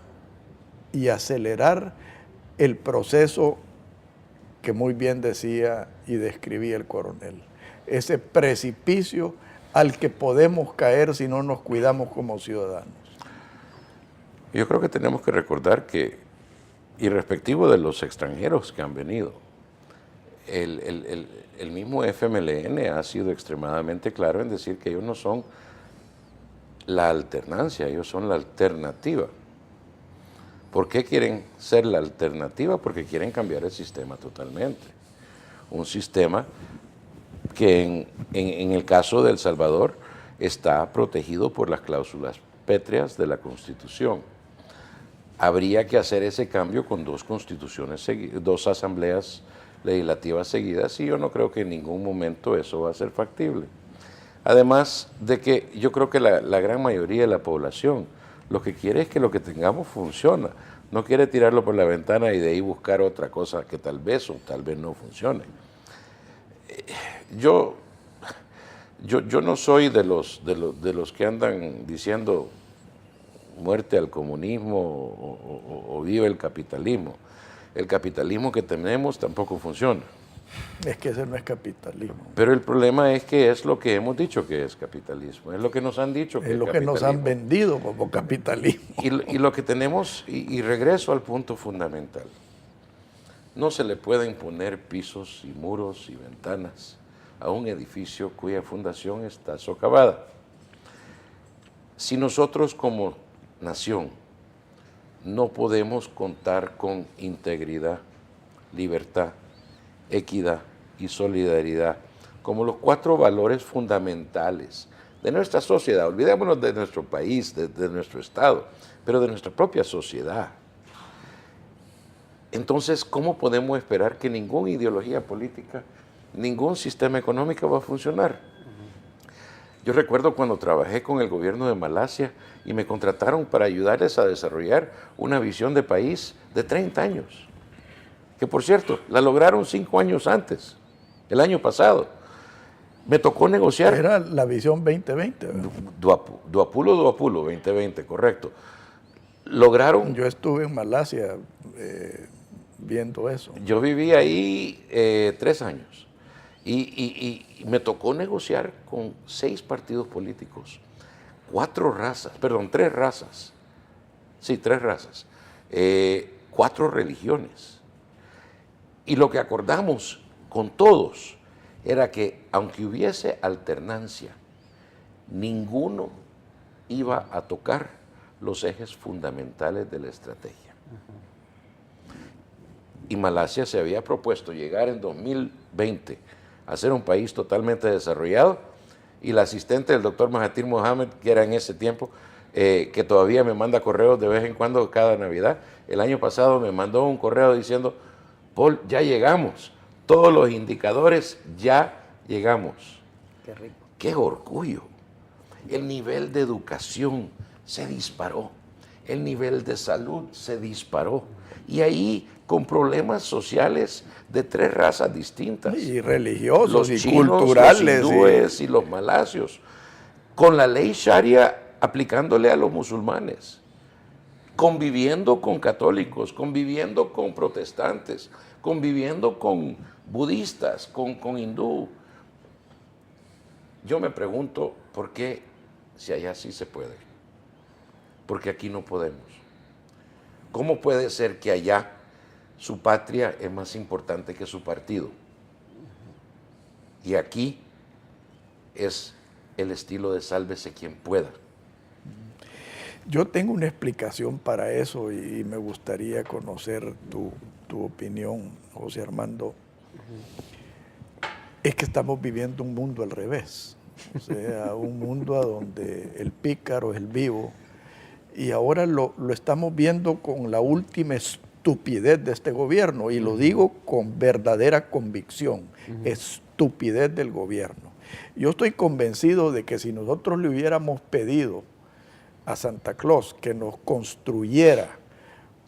y acelerar el proceso que muy bien decía y describía el coronel, ese precipicio al que podemos caer si no nos cuidamos como ciudadanos. Yo creo que tenemos que recordar que, irrespectivo de los extranjeros que han venido, el mismo FMLN ha sido extremadamente claro en decir que ellos no son la alternancia, ellos son la alternativa. ¿Por qué quieren ser la alternativa? Porque quieren cambiar el sistema totalmente. Un sistema que en el caso de El Salvador está protegido por las cláusulas pétreas de la Constitución. Habría que hacer ese cambio con dos asambleas legislativas seguidas, y yo no creo que en ningún momento eso va a ser factible. Además de que yo creo que la gran mayoría de la población lo que quiere es que lo que tengamos funciona. No quiere tirarlo por la ventana y de ahí buscar otra cosa que tal vez o tal vez no funcione. Yo no soy de los que andan diciendo muerte al comunismo o vive el capitalismo. El capitalismo que tenemos tampoco funciona. Es que ese no es capitalismo. Pero el problema es que es lo que hemos dicho que es capitalismo, es lo que nos han dicho que es lo que nos han vendido como capitalismo. Y lo que tenemos, y regreso al punto fundamental, no se le pueden poner pisos y muros y ventanas a un edificio cuya fundación está socavada. Si nosotros como nación no podemos contar con integridad, libertad, equidad y solidaridad como los 4 valores fundamentales de nuestra sociedad, olvidémonos de nuestro país, de nuestro Estado, pero de nuestra propia sociedad. Entonces, ¿cómo podemos esperar que ninguna ideología política, ningún sistema económico va a funcionar? Yo recuerdo cuando trabajé con el gobierno de Malasia y me contrataron para ayudarles a desarrollar una visión de país de 30 años. Que por cierto, la lograron 5 años antes, el año pasado. Me tocó negociar. Era la visión 2020. Duapulo 2020, correcto. Lograron. Yo estuve en Malasia viendo eso. Yo viví ahí 3 años y me tocó negociar con 6 partidos políticos, 3 razas. Sí, 3 razas, 4 religiones. Y lo que acordamos con todos era que, aunque hubiese alternancia, ninguno iba a tocar los ejes fundamentales de la estrategia. Y Malasia se había propuesto llegar en 2020 a ser un país totalmente desarrollado, y la asistente del doctor Mahathir Mohamad, que era en ese tiempo, que todavía me manda correos de vez en cuando cada Navidad, el año pasado me mandó un correo diciendo: Paul, ya llegamos, todos los indicadores ya llegamos. Qué rico. ¡Qué orgullo! El nivel de educación se disparó, el nivel de salud se disparó, y ahí con problemas sociales de 3 razas distintas. Y religiosos los y chinos, culturales. Los hindúes y los malasios, con la ley Sharia aplicándole a los musulmanes, conviviendo con católicos, conviviendo con protestantes, conviviendo con budistas, con hindú. Yo me pregunto, ¿por qué si allá sí se puede? Porque aquí no podemos. ¿Cómo puede ser que allá su patria es más importante que su partido? Y aquí es el estilo de sálvese quien pueda. Yo tengo una explicación para eso y me gustaría conocer tu opinión, José Armando. Es que estamos viviendo un mundo al revés, o sea, un mundo a donde el pícaro es el vivo, y ahora lo estamos viendo con la última estupidez de este gobierno, y lo digo con verdadera convicción, estupidez del gobierno. Yo estoy convencido de que si nosotros le hubiéramos pedido a Santa Claus que nos construyera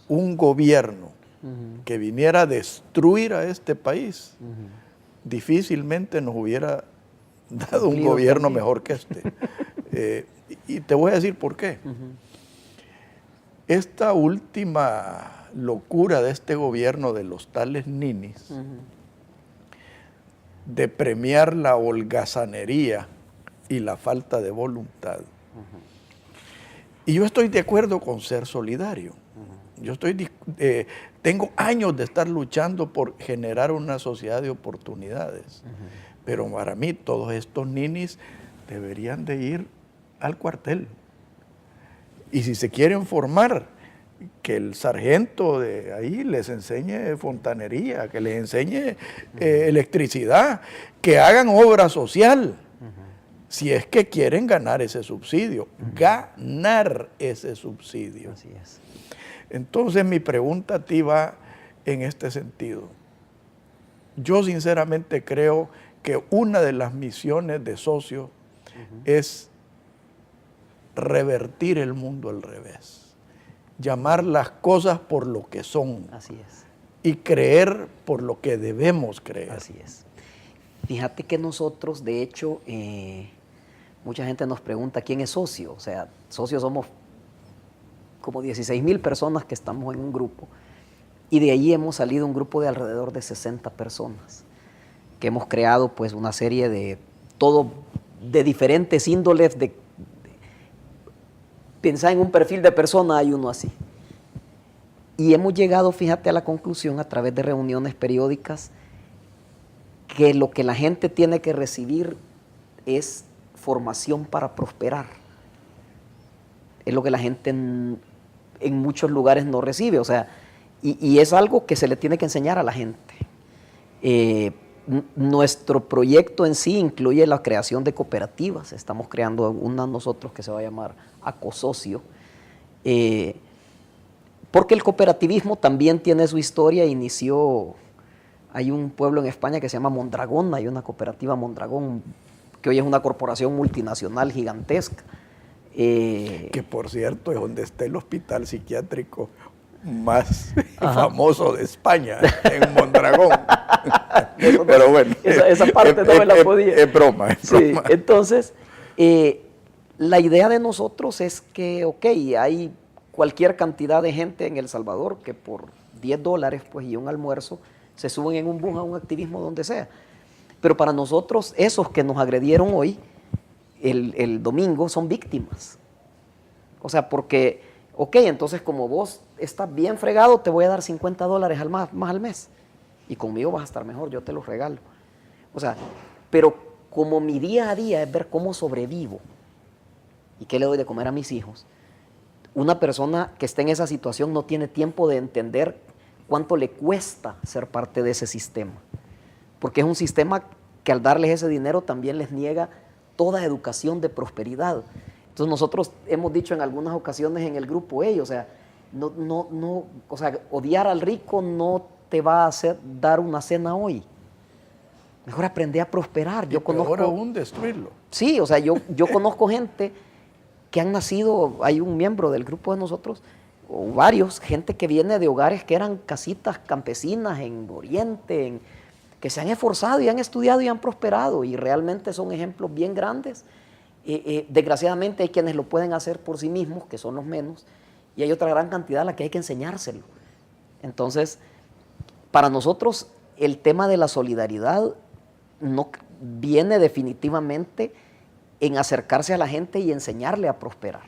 un gobierno que viniera a destruir a este país, difícilmente nos hubiera dado un gobierno mejor que este. Y te voy a decir por qué. Esta última locura de este gobierno de los tales ninis, de premiar la holgazanería y la falta de voluntad, Y yo estoy de acuerdo con ser solidario. Yo tengo años de estar luchando por generar una sociedad de oportunidades. Pero para mí todos estos ninis deberían de ir al cuartel. Y si se quieren formar, que el sargento de ahí les enseñe fontanería, que les enseñe electricidad, que hagan obra social. Si es que quieren ganar ese subsidio, ganar ese subsidio. Así es. Entonces mi pregunta a ti va en este sentido. Yo sinceramente creo que una de las misiones de Socio es revertir el mundo al revés, llamar las cosas por lo que son. Así es. Y creer por lo que debemos creer. Así es. Fíjate que nosotros, de hecho, mucha gente nos pregunta quién es socio. O sea, socios somos como 16,000 personas que estamos en un grupo. Y de ahí hemos salido un grupo de alrededor de 60 personas, que hemos creado pues una serie de diferentes índoles. Pensar en un perfil de persona, hay uno así. Y hemos llegado, fíjate, a la conclusión a través de reuniones periódicas que lo que la gente tiene que recibir es formación para prosperar. Es lo que la gente en muchos lugares no recibe, o sea, y es algo que se le tiene que enseñar a la gente. Nuestro proyecto en sí incluye la creación de cooperativas. Estamos creando una nosotros que se va a llamar Acosocio, porque el cooperativismo también tiene su historia. Inició, hay un pueblo en España que se llama Mondragón, hay una cooperativa Mondragón, que hoy es una corporación multinacional gigantesca. Que por cierto es donde está el hospital psiquiátrico más famoso de España, en Mondragón. Pero bueno, esa parte no me la podía. Es broma, Sí, entonces, la idea de nosotros es que, ok, hay cualquier cantidad de gente en El Salvador que por $10 pues, y un almuerzo se suben en un bus a un activismo donde sea. Pero para nosotros, esos que nos agredieron hoy, el domingo, son víctimas. O sea, porque, ok, entonces como vos estás bien fregado, te voy a dar $50 más al mes. Y conmigo vas a estar mejor, yo te los regalo. O sea, pero como mi día a día es ver cómo sobrevivo y qué le doy de comer a mis hijos, una persona que esté en esa situación no tiene tiempo de entender cuánto le cuesta ser parte de ese sistema. Porque es un sistema que al darles ese dinero también les niega toda educación de prosperidad. Entonces nosotros hemos dicho en algunas ocasiones en el grupo, o sea, o sea, odiar al rico no te va a hacer dar una cena hoy. Mejor aprender a prosperar. Yo conozco, peor aún, destruirlo. Sí, o sea, yo conozco gente que han nacido, hay un miembro del grupo de nosotros, o varios, gente que viene de hogares que eran casitas campesinas en Oriente, que se han esforzado y han estudiado y han prosperado, y realmente son ejemplos bien grandes. Desgraciadamente hay quienes lo pueden hacer por sí mismos, que son los menos, y hay otra gran cantidad a la que hay que enseñárselo. Entonces, para nosotros el tema de la solidaridad no viene definitivamente en acercarse a la gente y enseñarle a prosperar.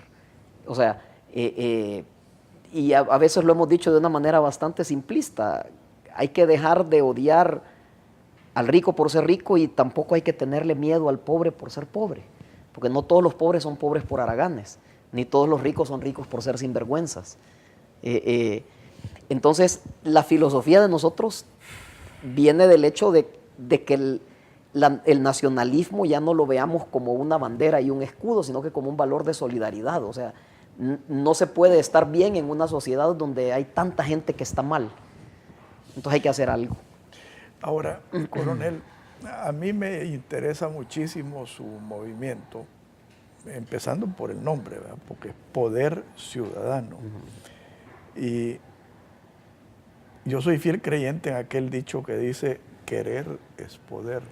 O sea, y a veces lo hemos dicho de una manera bastante simplista, hay que dejar de odiar al rico por ser rico y tampoco hay que tenerle miedo al pobre por ser pobre, porque no todos los pobres son pobres por haraganes, ni todos los ricos son ricos por ser sinvergüenzas. Entonces, la filosofía de nosotros viene del hecho de que el nacionalismo ya no lo veamos como una bandera y un escudo, sino que como un valor de solidaridad. O sea, no se puede estar bien en una sociedad donde hay tanta gente que está mal. Entonces hay que hacer algo. Ahora, coronel, a mí me interesa muchísimo su movimiento, empezando por el nombre, ¿verdad? Porque es Poder Ciudadano. Y yo soy fiel creyente en aquel dicho que dice, querer es poder.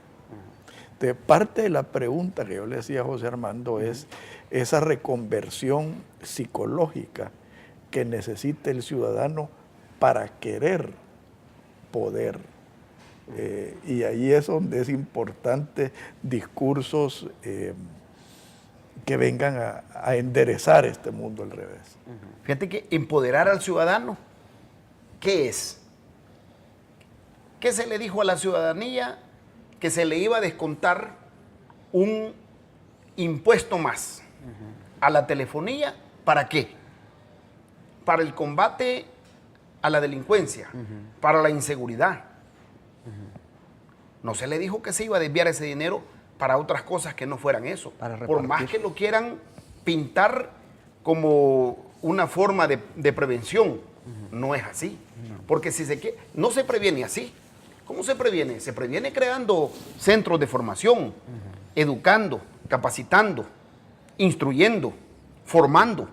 De parte de la pregunta que yo le decía a José Armando es esa reconversión psicológica que necesita el ciudadano para querer poder. Y ahí es donde es importante discursos que vengan a enderezar este mundo al revés. Fíjate que empoderar al ciudadano, ¿qué es? ¿Qué se le dijo a la ciudadanía? Que se le iba a descontar un impuesto más a la telefonía. ¿Para qué? Para el combate a la delincuencia, para la inseguridad. No se le dijo que se iba a desviar ese dinero para otras cosas que no fueran eso. Por más que lo quieran pintar como una forma de prevención, no es así. Porque si no se previene así. ¿Cómo se previene? Se previene creando centros de formación, educando, capacitando, instruyendo, formando.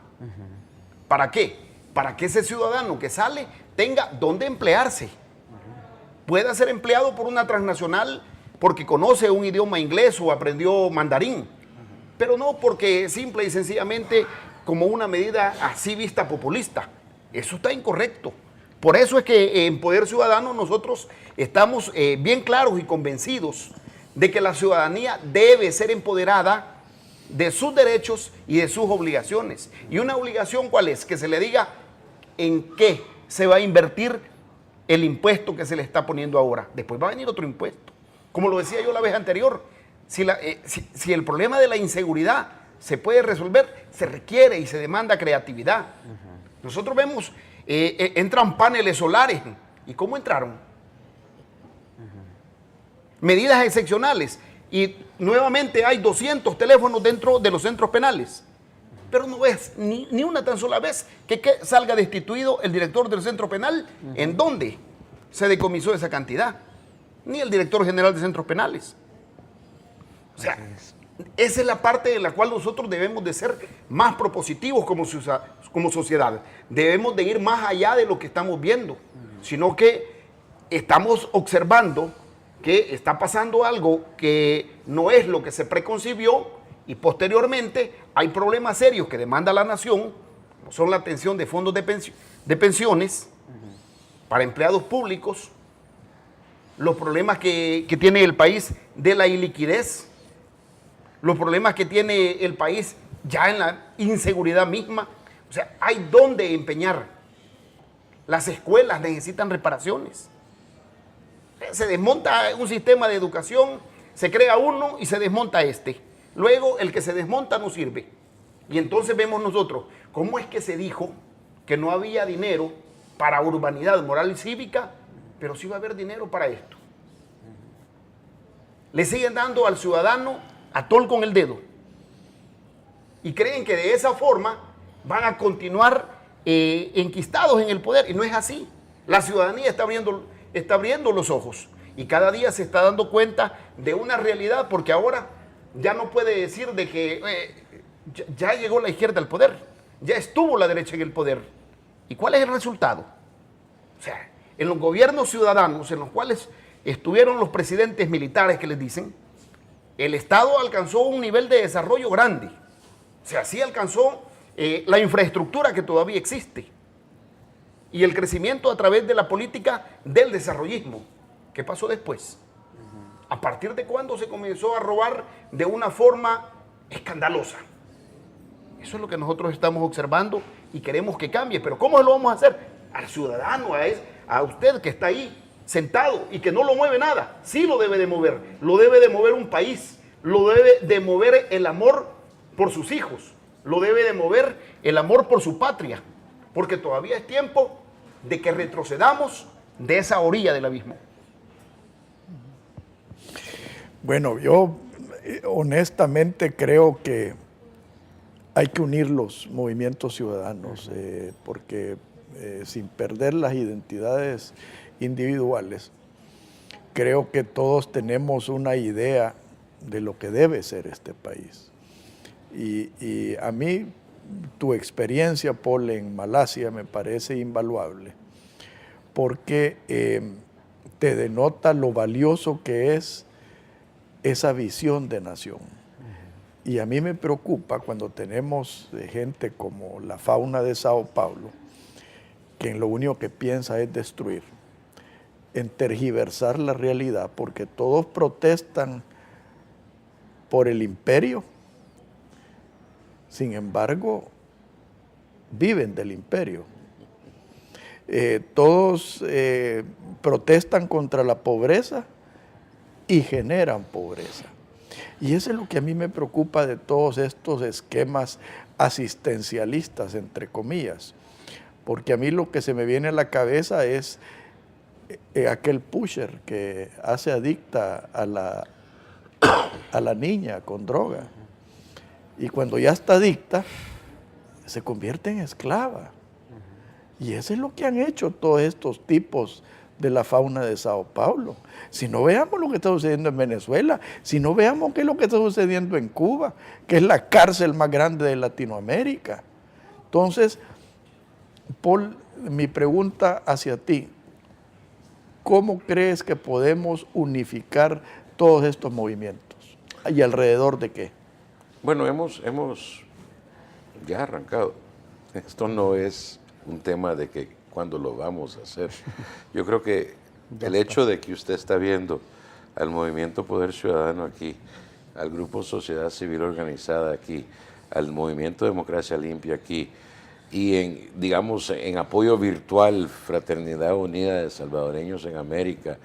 ¿Para qué? Para que ese ciudadano que sale tenga dónde emplearse. Pueda ser empleado por una transnacional porque conoce un idioma inglés o aprendió mandarín, pero no porque simple y sencillamente como una medida así vista populista. Eso está incorrecto. Por eso es que en Poder Ciudadano nosotros estamos bien claros y convencidos de que la ciudadanía debe ser empoderada de sus derechos y de sus obligaciones. ¿Y una obligación cuál es? Que se le diga en qué se va a invertir el impuesto que se le está poniendo ahora. Después va a venir otro impuesto. Como lo decía yo la vez anterior, si el problema de la inseguridad se puede resolver, se requiere y se demanda creatividad. Nosotros vemos, entran paneles solares. ¿Y cómo entraron? Medidas excepcionales. Y nuevamente hay 200 teléfonos dentro de los centros penales. Pero no ves ni una tan sola vez que salga destituido el director del centro penal. ¿En dónde se decomisó esa cantidad? Ni el director general de centros penales. O sea, esa es la parte en la cual nosotros debemos de ser más propositivos como sociedad. Debemos de ir más allá de lo que estamos viendo, sino que estamos observando que está pasando algo que no es lo que se preconcibió y posteriormente hay problemas serios que demanda la nación, como son la atención de fondos de pensiones para empleados públicos, los problemas que tiene el país de la iliquidez, los problemas que tiene el país ya en la inseguridad misma. O sea, hay dónde empeñar. Las escuelas necesitan reparaciones. Se desmonta un sistema de educación, se crea uno y se desmonta este. Luego el que se desmonta no sirve. Y entonces vemos nosotros, ¿cómo es que se dijo que no había dinero para urbanidad moral y cívica, pero sí va a haber dinero para esto? Le siguen dando al ciudadano atol con el dedo. Y creen que de esa forma van a continuar enquistados en el poder. Y no es así. La ciudadanía está abriendo los ojos. Y cada día se está dando cuenta de una realidad, porque ahora ya no puede decir de que ya llegó la izquierda al poder, ya estuvo la derecha en el poder. ¿Y cuál es el resultado? O sea, en los gobiernos ciudadanos, en los cuales estuvieron los presidentes militares que les dicen, el Estado alcanzó un nivel de desarrollo grande. O sea, sí alcanzó la infraestructura que todavía existe y el crecimiento a través de la política del desarrollismo. ¿Qué pasó después? ¿A partir de cuándo se comenzó a robar de una forma escandalosa? Eso es lo que nosotros estamos observando y queremos que cambie. Pero ¿cómo lo vamos a hacer? Al ciudadano, a usted que está ahí sentado y que no lo mueve nada. Sí lo debe de mover. Lo debe de mover un país. Lo debe de mover el amor por sus hijos. Lo debe de mover el amor por su patria. Porque todavía es tiempo de que retrocedamos de esa orilla del abismo. Bueno, yo honestamente creo que hay que unir los movimientos ciudadanos, porque sin perder las identidades individuales, creo que todos tenemos una idea de lo que debe ser este país. Y a mí, tu experiencia, Paul, en Malasia me parece invaluable, porque te denota lo valioso que es esa visión de nación. Y a mí me preocupa cuando tenemos gente como la fauna de Sao Paulo, que en lo único que piensa es destruir, en tergiversar la realidad, porque todos protestan por el imperio Sin embargo, viven del imperio. Todos protestan contra la pobreza y generan pobreza. Y eso es lo que a mí me preocupa de todos estos esquemas asistencialistas, entre comillas, porque a mí lo que se me viene a la cabeza es aquel pusher que hace adicta a la niña con droga, y cuando ya está adicta, se convierte en esclava. Y eso es lo que han hecho todos estos tipos de la fauna de Sao Paulo. Si no veamos lo que está sucediendo en Venezuela, si no veamos qué es lo que está sucediendo en Cuba, que es la cárcel más grande de Latinoamérica. Entonces, Paul, mi pregunta hacia ti, ¿cómo crees que podemos unificar todos estos movimientos? ¿Y alrededor de qué? Bueno, hemos ya arrancado. Esto no es un tema de que cuándo lo vamos a hacer. Yo creo que el hecho de que usted está viendo al Movimiento Poder Ciudadano aquí, al Grupo Sociedad Civil Organizada aquí, al Movimiento Democracia Limpia aquí, y digamos, en apoyo virtual, Fraternidad Unida de Salvadoreños en América,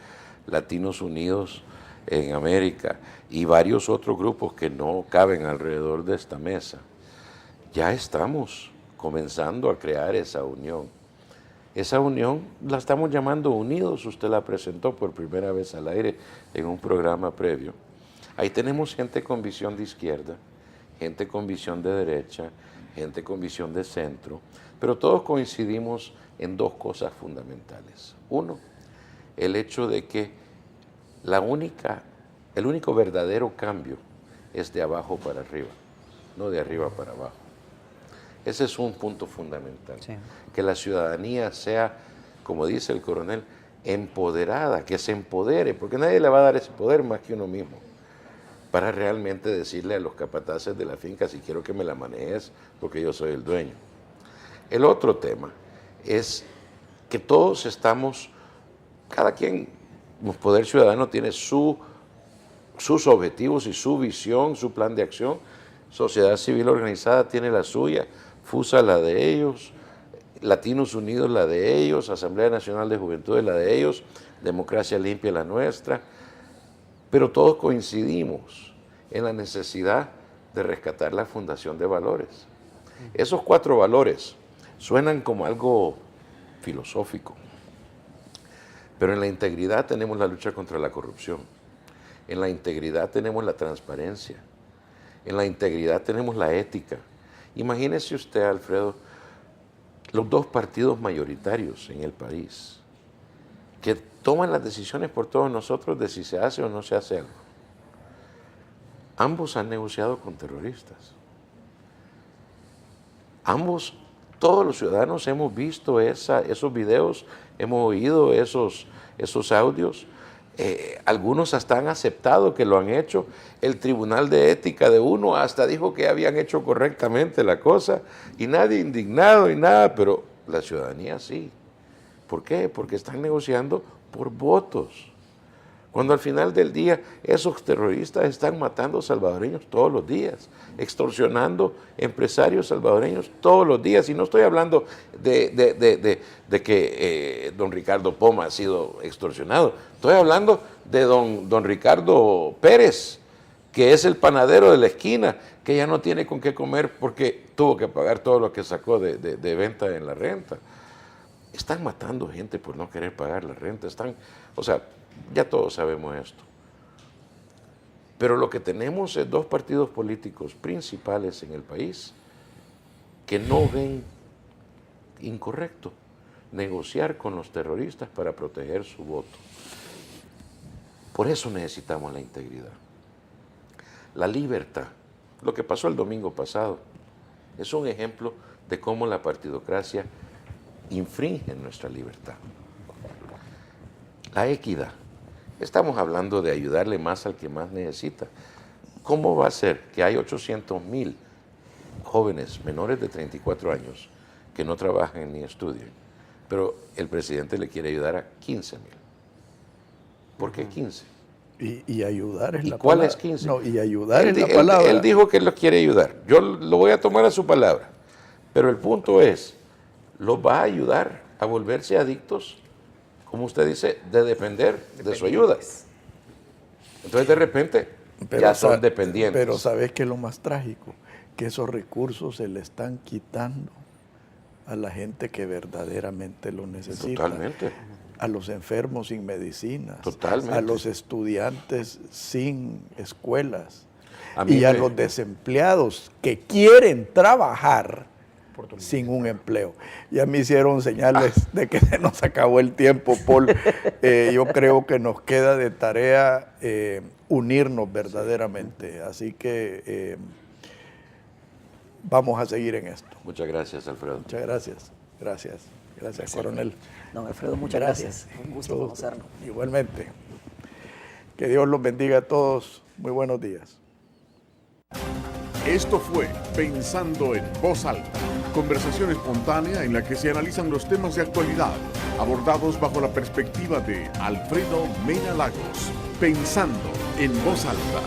Latinos Unidos en América, y varios otros grupos que no caben alrededor de esta mesa, ya estamos comenzando a crear esa unión. Esa unión la estamos llamando Unidos, usted la presentó por primera vez al aire en un programa previo. Ahí tenemos gente con visión de izquierda, gente con visión de derecha, gente con visión de centro, pero todos coincidimos en dos cosas fundamentales. Uno, el hecho de que el único verdadero cambio es de abajo para arriba, no de arriba para abajo. Ese es un punto fundamental. Sí. Que la ciudadanía sea, como dice el coronel, empoderada, que se empodere, porque nadie le va a dar ese poder más que uno mismo, para realmente decirle a los capataces de la finca, si quiero que me la manejes, porque yo soy el dueño. El otro tema es que todos estamos, cada quien, el Poder Ciudadano tiene sus objetivos y su visión, su plan de acción. Sociedad Civil Organizada tiene la suya, FUSA la de ellos, Latinos Unidos la de ellos, Asamblea Nacional de Juventudes la de ellos, Democracia Limpia la nuestra, pero todos coincidimos en la necesidad de rescatar la fundación de valores. Esos 4 valores suenan como algo filosófico, pero en la integridad tenemos la lucha contra la corrupción, en la integridad tenemos la transparencia, en la integridad tenemos la ética. Imagínese usted, Alfredo, los 2 partidos mayoritarios en el país que toman las decisiones por todos nosotros de si se hace o no se hace algo. Ambos han negociado con terroristas. Ambos, todos los ciudadanos hemos visto esos videos, hemos oído esos audios. Algunos hasta han aceptado que lo han hecho. El Tribunal de Ética de uno hasta dijo que habían hecho correctamente la cosa y nadie indignado y nada, pero la ciudadanía sí. ¿Por qué? Porque están negociando por votos. Cuando al final del día esos terroristas están matando salvadoreños todos los días, extorsionando empresarios salvadoreños todos los días. Y no estoy hablando de que don Ricardo Poma ha sido extorsionado. Estoy hablando de don Ricardo Pérez, que es el panadero de la esquina, que ya no tiene con qué comer porque tuvo que pagar todo lo que sacó de venta en la renta. Están matando gente por no querer pagar la renta. Ya todos sabemos esto. Pero lo que tenemos es 2 partidos políticos principales en el país que no ven incorrecto negociar con los terroristas para proteger su voto. Por eso necesitamos la integridad. La libertad. Lo que pasó el domingo pasado es un ejemplo de cómo la partidocracia infringe nuestra libertad. La equidad. Estamos hablando de ayudarle más al que más necesita. ¿Cómo va a ser que hay 800,000 jóvenes menores de 34 años que no trabajan ni estudian, pero el presidente le quiere ayudar a 15,000? ¿Por qué 15? Y ayudar es ¿Y la cuál palabra. es 15? No, y ayudar es Él, la él- palabra. él dijo que lo quiere ayudar. Yo lo voy a tomar a su palabra. Pero el punto es, los va a ayudar a volverse adictos, como usted dice, de depender de su ayuda. Entonces de repente ya son dependientes. Pero ¿sabes qué es lo más trágico? Que esos recursos se le están quitando a la gente que verdaderamente lo necesita. Totalmente. A los enfermos sin medicinas. Totalmente. A los estudiantes sin escuelas. A mí Y a me- los desempleados que quieren trabajar sin un empleo. Ya me hicieron señales de que se nos acabó el tiempo, Paul. Yo creo que nos queda de tarea unirnos verdaderamente. Así que vamos a seguir en esto. Muchas gracias, Alfredo. Muchas gracias. Gracias. Gracias, coronel. Don Alfredo, muchas gracias. Un gusto Todo. conocerlo. Igualmente. Que Dios los bendiga a todos. Muy buenos días. Esto fue Pensando en Voz Alta, conversación espontánea en la que se analizan los temas de actualidad, abordados bajo la perspectiva de Alfredo Mena Lagos. Pensando en Voz Alta.